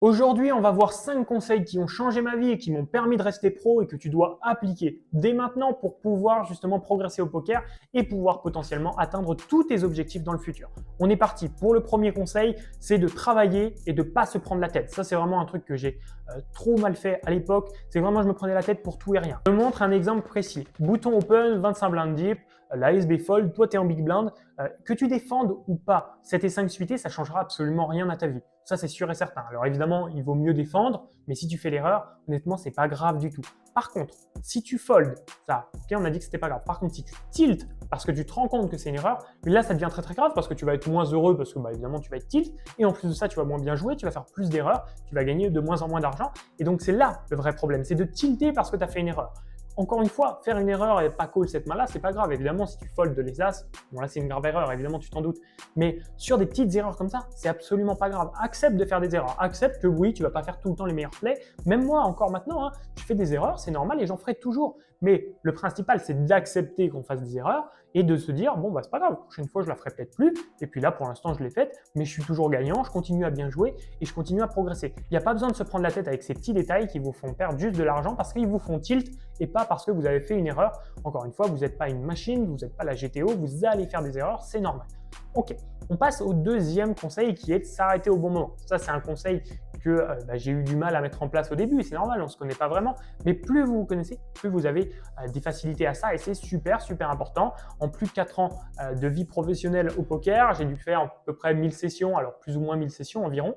Aujourd'hui, on va voir 5 conseils qui ont changé ma vie et qui m'ont permis de rester pro et que tu dois appliquer dès maintenant pour pouvoir justement progresser au poker et pouvoir potentiellement atteindre tous tes objectifs dans le futur. On est parti pour le premier conseil, c'est de travailler et de ne pas se prendre la tête. Ça, c'est vraiment un truc que j'ai trop mal fait à l'époque. C'est vraiment, je me prenais la tête pour tout et rien. Je te montre un exemple précis. Bouton open, 25 blindes deep, la SB fold, toi tu es en big blind, que tu défendes ou pas, 7 et 5 suités, ça changera absolument rien à ta vie. Ça, c'est sûr et certain. Alors évidemment, il vaut mieux défendre, mais si tu fais l'erreur, honnêtement, c'est pas grave du tout. Par contre, si tu fold, ça, ok, on a dit que c'était pas grave. Par contre, si tu tiltes parce que tu te rends compte que c'est une erreur, là, ça devient très très grave parce que tu vas être moins heureux parce que évidemment, tu vas être tilt et en plus de ça, tu vas moins bien jouer, tu vas faire plus d'erreurs, tu vas gagner de moins en moins d'argent et donc c'est là le vrai problème, c'est de tilter parce que tu as fait une erreur. Encore une fois, faire une erreur et pas call cette main-là, c'est pas grave. Évidemment, si tu foldes les as, bon là c'est une grave erreur, évidemment tu t'en doutes. Mais sur des petites erreurs comme ça, c'est absolument pas grave. Accepte de faire des erreurs. Accepte que oui, tu vas pas faire tout le temps les meilleurs plays. Même moi, encore maintenant, hein, je fais des erreurs, c'est normal et j'en ferai toujours. Mais le principal, c'est d'accepter qu'on fasse des erreurs et de se dire, bon, c'est pas grave, la prochaine fois, je la ferai peut-être plus. Et puis là, pour l'instant, je l'ai faite, mais je suis toujours gagnant, je continue à bien jouer et je continue à progresser. Il n'y a pas besoin de se prendre la tête avec ces petits détails qui vous font perdre juste de l'argent parce qu'ils vous font tilt et pas parce que vous avez fait une erreur. Encore une fois, vous n'êtes pas une machine, vous n'êtes pas la GTO, vous allez faire des erreurs, c'est normal. Ok, on passe au deuxième conseil qui est de s'arrêter au bon moment. Ça, c'est un conseil que j'ai eu du mal à mettre en place au début, c'est normal, on ne se connaît pas vraiment, mais plus vous vous connaissez, plus vous avez des facilités à ça et c'est super important. En plus de 4 ans de vie professionnelle au poker, j'ai dû faire à peu près 1000 sessions, alors plus ou moins 1000 sessions environ,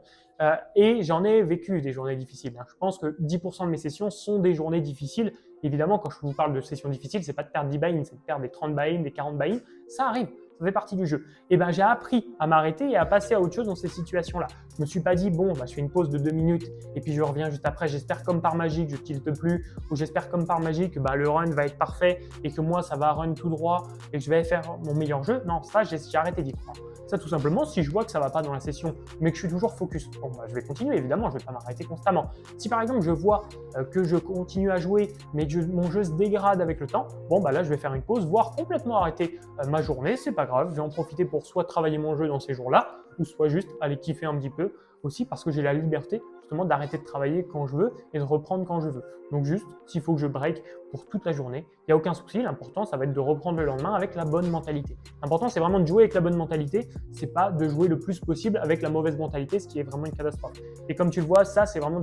et j'en ai vécu des journées difficiles. Je pense que 10% de mes sessions sont des journées difficiles. Évidemment, quand je vous parle de sessions difficiles, c'est pas de perdre 10 buy-in, c'est de perdre des 30 buy-in, des 40 buy-in, ça arrive. Ça fait partie du jeu. Et j'ai appris à m'arrêter et à passer à autre chose dans ces situations-là. Je me suis pas dit, bon, je fais une pause de 2 minutes et puis je reviens juste après. J'espère comme par magie que je tilte plus ou j'espère comme par magie que le run va être parfait et que moi, ça va run tout droit et que je vais faire mon meilleur jeu. Non, ça, j'ai arrêté d'y croire. Ça, tout simplement, si je vois que ça va pas dans la session, mais que je suis toujours focus, je vais continuer. Évidemment, je vais pas m'arrêter constamment. Si par exemple, je vois que je continue à jouer, mais que mon jeu se dégrade avec le temps, là, je vais faire une pause, voire complètement arrêter ma journée. C'est pas grave, je vais en profiter pour soit travailler mon jeu dans ces jours-là, ou soit juste aller kiffer un petit peu aussi parce que j'ai la liberté justement d'arrêter de travailler quand je veux et de reprendre quand je veux. Donc juste, s'il faut que je break pour toute la journée, il n'y a aucun souci. L'important, ça va être de reprendre le lendemain avec la bonne mentalité. L'important, c'est vraiment de jouer avec la bonne mentalité. C'est pas de jouer le plus possible avec la mauvaise mentalité, ce qui est vraiment une catastrophe. Et comme tu le vois, ça, c'est vraiment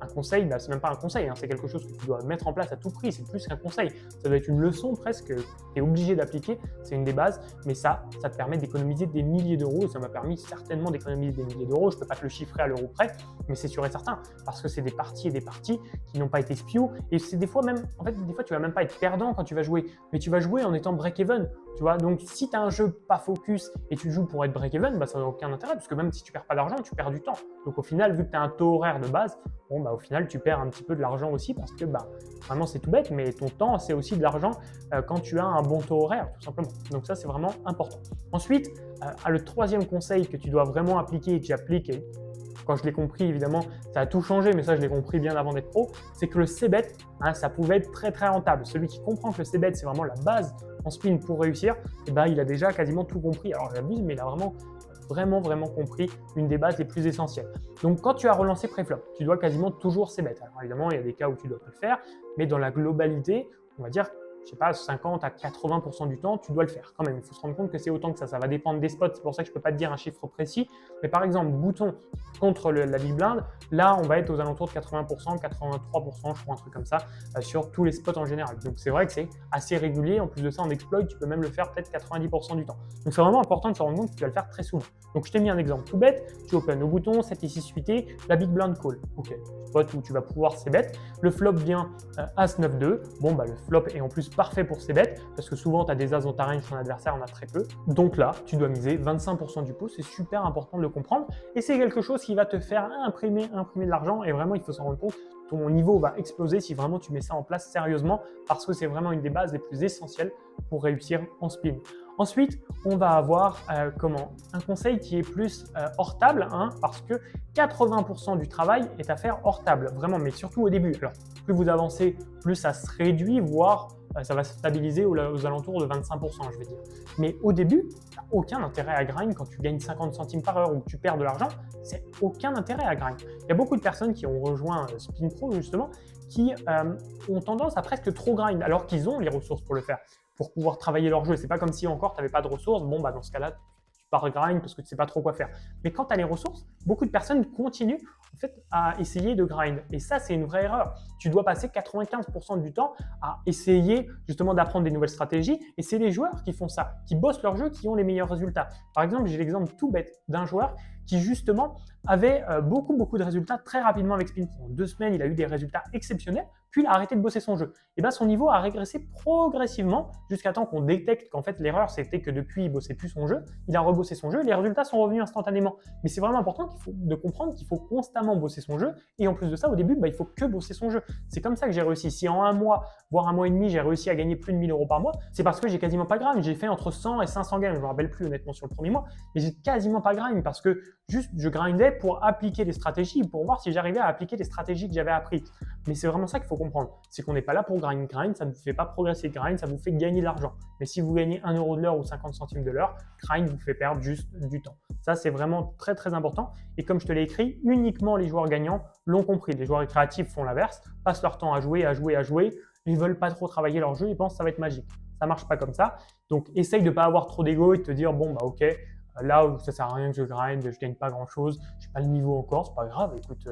un conseil. C'est même pas un conseil, c'est quelque chose que tu dois mettre en place à tout prix. C'est plus qu'un conseil. Ça doit être une leçon presque que tu es obligé d'appliquer. C'est une des bases. Mais ça te permet d'économiser des milliers d'euros. Et ça m'a permis certainement d'économiser des milliers d'euros. Je peux pas te le chiffrer à l'euro près, mais c'est sûr et certain. Parce que c'est des parties et des parties qui n'ont pas été spio. Et c'est des fois même, des fois, tu vas même pas être perdant quand tu vas jouer, mais tu vas jouer en étant break-even, tu vois. Donc, si tu as un jeu pas focus et tu joues pour être break-even, ça n'a aucun intérêt, parce que même si tu perds pas d'argent, tu perds du temps. Donc, au final, vu que tu as un taux horaire de base, au final, tu perds un petit peu de l'argent aussi, parce que, vraiment, c'est tout bête, mais ton temps, c'est aussi de l'argent quand tu as un bon taux horaire, tout simplement. Donc, ça, c'est vraiment important. Ensuite, le troisième conseil que tu dois vraiment appliquer et que j'applique, et quand je l'ai compris, évidemment, ça a tout changé, mais ça, je l'ai compris bien avant d'être pro, c'est que le c-bet, ça pouvait être très, très rentable. Celui qui comprend que le c-bet, c'est vraiment la base en spin pour réussir, il a déjà quasiment tout compris. Alors, j'abuse, mais il a vraiment compris une des bases les plus essentielles. Donc, quand tu as relancé pré-flop, tu dois quasiment toujours c-bet. Alors, évidemment, il y a des cas où tu dois pas le faire, mais dans la globalité, on va dire, 50 à 80% du temps, tu dois le faire quand même. Il faut se rendre compte que c'est autant que ça. Ça va dépendre des spots. C'est pour ça que je ne peux pas te dire un chiffre précis. Mais par exemple, bouton contre la big blind, là, on va être aux alentours de 80%, 83%, je crois, un truc comme ça, sur tous les spots en général. Donc, c'est vrai que c'est assez régulier. En plus de ça, en exploit, tu peux même le faire peut-être 90% du temps. Donc, c'est vraiment important de se rendre compte que tu vas le faire très souvent. Donc, je t'ai mis un exemple tout bête. Tu open au bouton, 7 et 6 suité, la big blind call. Ok, spot où tu vas pouvoir c-bet. Le flop vient As 9-2. Le flop est en plus parfait pour c-bet parce que souvent tu as des as dans ta range, ton adversaire en a très peu. Donc là, tu dois miser 25% du pot, c'est super important de le comprendre et c'est quelque chose qui va te faire imprimer de l'argent et vraiment il faut s'en rendre compte, ton niveau va exploser si vraiment tu mets ça en place sérieusement parce que c'est vraiment une des bases les plus essentielles pour réussir en spin. Ensuite, on va avoir un conseil qui est plus hors table parce que 80% du travail est à faire hors table, vraiment, mais surtout au début. Alors, plus vous avancez, plus ça se réduit, voire ça va se stabiliser aux alentours de 25%, je vais dire. Mais au début, tu n'as aucun intérêt à grind quand tu gagnes 50 centimes par heure ou que tu perds de l'argent, c'est aucun intérêt à grind. Il y a beaucoup de personnes qui ont rejoint Spin Pro justement, qui ont tendance à presque trop grind, alors qu'ils ont les ressources pour le faire, pour pouvoir travailler leur jeu. C'est pas comme si encore tu n'avais pas de ressources, bon bah dans ce cas-là, tu pars grind parce que tu sais pas trop quoi faire. Mais quand tu as les ressources, beaucoup de personnes continuent en fait à essayer de grind. Et ça, c'est une vraie erreur. Tu dois passer 95% du temps à essayer justement d'apprendre des nouvelles stratégies. Et c'est les joueurs qui font ça, qui bossent leur jeu, qui ont les meilleurs résultats. Par exemple, j'ai l'exemple tout bête d'un joueur qui justement avait beaucoup de résultats très rapidement avec Spin Pro. En 2 semaines, il a eu des résultats exceptionnels, puis il a arrêté de bosser son jeu. Et bien son niveau a régressé progressivement jusqu'à temps qu'on détecte qu'en fait l'erreur c'était que depuis il bossait plus son jeu, il a rebossé son jeu et les résultats sont revenus instantanément. Mais c'est vraiment important de comprendre qu'il faut constamment bosser son jeu et en plus de ça au début il faut que bosser son jeu. C'est comme ça que j'ai réussi. Si en 1 mois, voire 1 mois et demi, j'ai réussi à gagner plus de 1000 € par mois, c'est parce que j'ai quasiment pas grind. J'ai fait entre 100 et 500 games, je me rappelle plus honnêtement sur le premier mois, mais j'ai quasiment pas grind parce que juste je grindais pour appliquer les stratégies, pour voir si j'arrivais à appliquer les stratégies que j'avais apprises. Mais c'est vraiment ça qu'il faut comprendre, c'est qu'on n'est pas là pour grind. Grind, ça ne vous fait pas progresser. Grind, ça vous fait gagner de l'argent. Mais si vous gagnez 1 € de l'heure ou 50 centimes de l'heure, grind vous fait perdre juste du temps. Ça, c'est vraiment très important. Et comme je te l'ai écrit, uniquement les joueurs gagnants l'ont compris. Les joueurs récréatifs font l'inverse, passent leur temps à jouer. Ils veulent pas trop travailler leur jeu, ils pensent que ça va être magique. Ça marche pas comme ça. Donc, essaye de pas avoir trop d'ego et de te dire, bon, bah ok, là où ça sert à rien que je grind, je gagne pas grand chose, j'ai pas le niveau encore, c'est pas grave, écoute,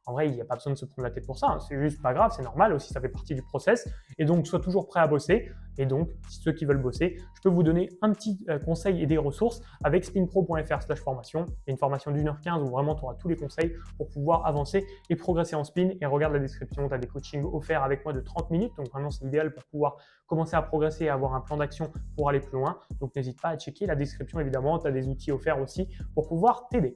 en vrai, il n'y a pas besoin de se prendre la tête pour ça, hein. C'est juste pas grave, c'est normal aussi, ça fait partie du process. Et donc, sois toujours prêt à bosser. Et donc, ceux qui veulent bosser, je peux vous donner un petit conseil et des ressources avec spinpro.fr/formation. Il y a une formation d'1h15 où vraiment tu auras tous les conseils pour pouvoir avancer et progresser en spin. Et regarde la description, tu as des coachings offerts avec moi de 30 minutes. Donc, vraiment, c'est idéal pour pouvoir commencer à progresser et avoir un plan d'action pour aller plus loin. Donc, n'hésite pas à checker la description, évidemment. Tu as des outils offerts aussi pour pouvoir t'aider.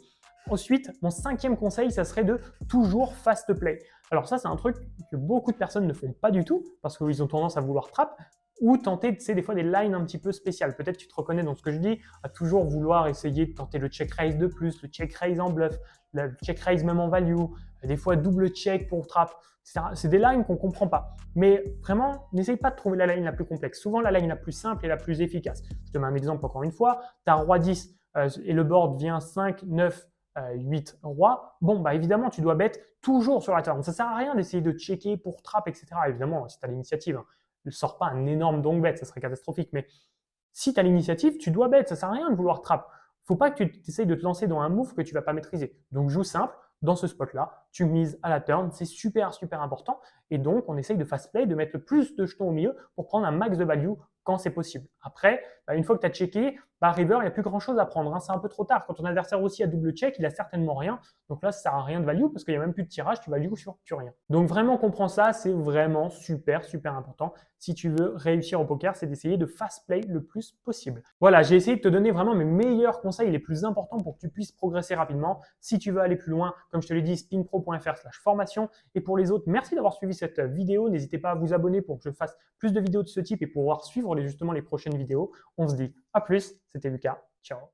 Ensuite, mon 5e conseil, ça serait de toujours fast play. Alors ça, c'est un truc que beaucoup de personnes ne font pas du tout parce qu'ils ont tendance à vouloir trap ou tenter, tu sais, des fois des lines un petit peu spéciales. Peut-être que tu te reconnais dans ce que je dis, à toujours vouloir essayer de tenter le check raise de plus, le check raise en bluff, le check raise même en value, des fois double check pour trap, etc. C'est des lines qu'on ne comprend pas. Mais vraiment, n'essaye pas de trouver la line la plus complexe. Souvent, la line la plus simple et la plus efficace. Je te mets un exemple encore une fois. Tu as roi 10 et le board vient 5, 9, 8 rois, bon bah évidemment tu dois bet toujours sur la turn. Ça sert à rien d'essayer de checker pour trap, etc. Évidemment, si tu as l'initiative, hein, ne sors pas un énorme donk bet, ça serait catastrophique. Mais si tu as l'initiative, tu dois bet, ça sert à rien de vouloir trap. Faut pas que tu essayes de te lancer dans un move que tu vas pas maîtriser. Donc joue simple, dans ce spot-là, tu mises à la turn, c'est super important. Et donc on essaye de fast play, de mettre le plus de jetons au milieu pour prendre un max de value quand c'est possible. Après, une fois que tu as checké, river, il n'y a plus grand chose à prendre, hein. C'est un peu trop tard. Quand ton adversaire aussi a double check, il a certainement rien. Donc là, ça sert à rien de value parce qu'il n'y a même plus de tirage, tu value sur plus rien. Donc vraiment, comprends ça, c'est vraiment super important. Si tu veux réussir au poker, c'est d'essayer de fast play le plus possible. Voilà, j'ai essayé de te donner vraiment mes meilleurs conseils les plus importants pour que tu puisses progresser rapidement. Si tu veux aller plus loin, comme je te l'ai dit, spinpro.fr/formation. Et pour les autres, merci d'avoir suivi cette vidéo. N'hésitez pas à vous abonner pour que je fasse plus de vidéos de ce type et pouvoir suivre justement les prochaines vidéos. On se dit à plus, c'était Lucas, ciao.